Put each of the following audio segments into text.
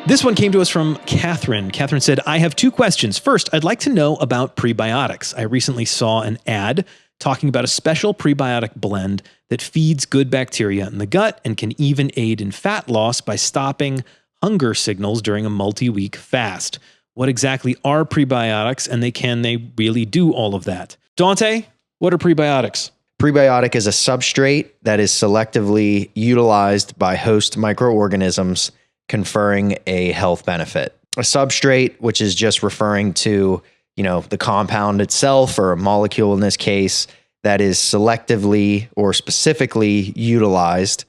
This one came to us from Catherine. Catherine said, I have two questions. First, I'd like to know about prebiotics. I recently saw an ad talking about a special prebiotic blend that feeds good bacteria in the gut and can even aid in fat loss by stopping hunger signals during a multi-week fast. What exactly are prebiotics, and can they really do all of that? Dante, what are prebiotics? Prebiotic is a substrate that is selectively utilized by host microorganisms, conferring a health benefit. A substrate, which is just referring to, the compound itself or a molecule in this case, that is selectively or specifically utilized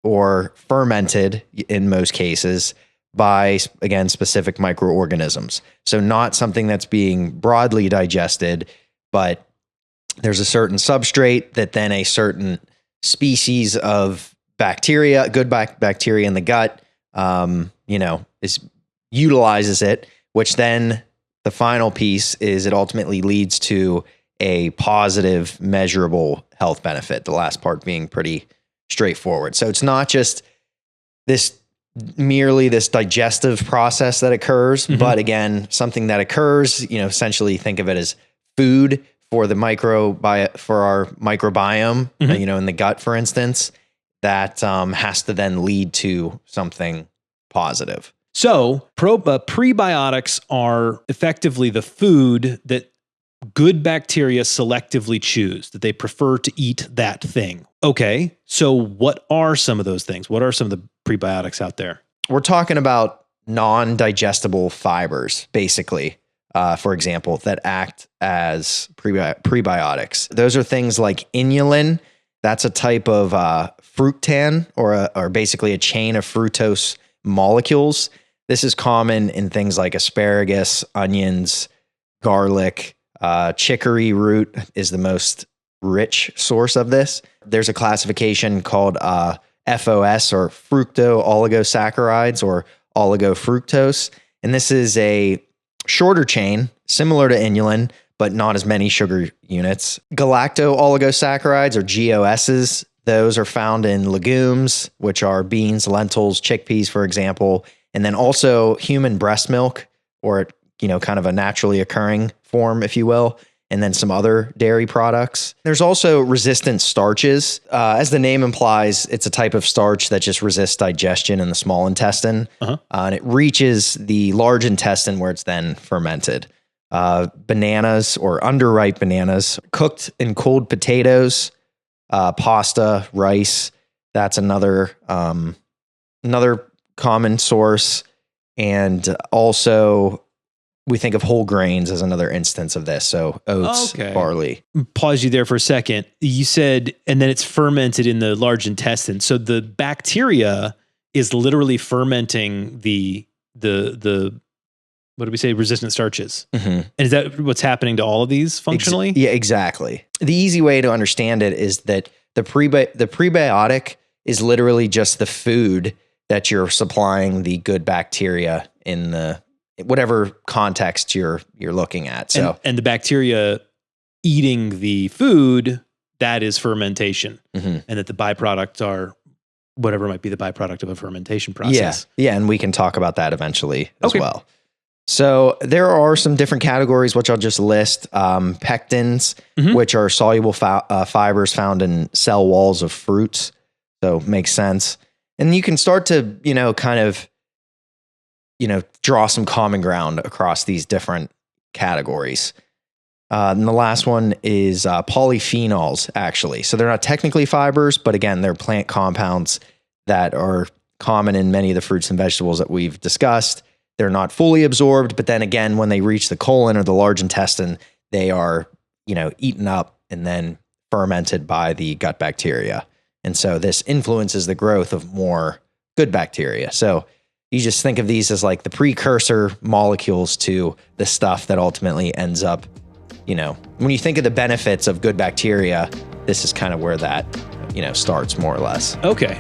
or fermented in most cases by, again, specific microorganisms. So not something that's being broadly digested, but there's a certain substrate that then a certain species of bacteria, good bacteria in the gut, utilizes it, which then the final piece is it ultimately leads to a positive measurable health benefit. The last part being pretty straightforward. So it's not just merely this digestive process that occurs, but again, something that occurs, essentially think of it as food for the for our microbiome, in the gut, for instance, that has to then lead to something positive. So prebiotics are effectively the food that good bacteria selectively choose, that they prefer to eat that thing. Okay, so what are some of those things? What are some of the prebiotics out there? We're talking about non-digestible fibers, basically, for example, that act as prebiotics. Those are things like inulin. That's a type of fructan or basically a chain of fructose molecules. This is common in things like asparagus, onions, garlic. Chicory root is the most rich source of this. There's a classification called FOS, or fructo-oligosaccharides, or oligofructose. And this is a shorter chain, similar to inulin, but not as many sugar units. Galacto-oligosaccharides, or GOSs, those are found in legumes, which are beans, lentils, chickpeas, for example. And then also human breast milk, or kind of a naturally occurring form, if you will, and then some other dairy products. There's also resistant starches. As the name implies, it's a type of starch that just resists digestion in the small intestine, and it reaches the large intestine where it's then fermented. Bananas or underripe bananas, cooked in cold potatoes, pasta, rice. That's another common source. And also we think of whole grains as another instance of this. So oats, barley. Pause you there for a second. You said, and then it's fermented in the large intestine. So the bacteria is literally fermenting the what did we say? Resistant starches. And is that what's happening to all of these functionally? Yeah, exactly. The easy way to understand it is that the prebiotic is literally just the food that you're supplying the good bacteria in the whatever context you're looking at. So and the bacteria eating the food, that is fermentation, and that the byproducts are whatever might be the byproduct of a fermentation process. Yeah, and we can talk about that eventually as well. So there are some different categories, which I'll just list. Pectins, which are soluble fibers found in cell walls of fruits. So makes sense. And you can start to, draw some common ground across these different categories. And the last one is polyphenols, actually. So they're not technically fibers, but again, they're plant compounds that are common in many of the fruits and vegetables that we've discussed. They're not fully absorbed, but then again, when they reach the colon or the large intestine, they are, eaten up and then fermented by the gut bacteria. And so this influences the growth of more good bacteria. So you just think of these as like the precursor molecules to the stuff that ultimately ends up, when you think of the benefits of good bacteria, this is kind of where that, starts more or less. Okay.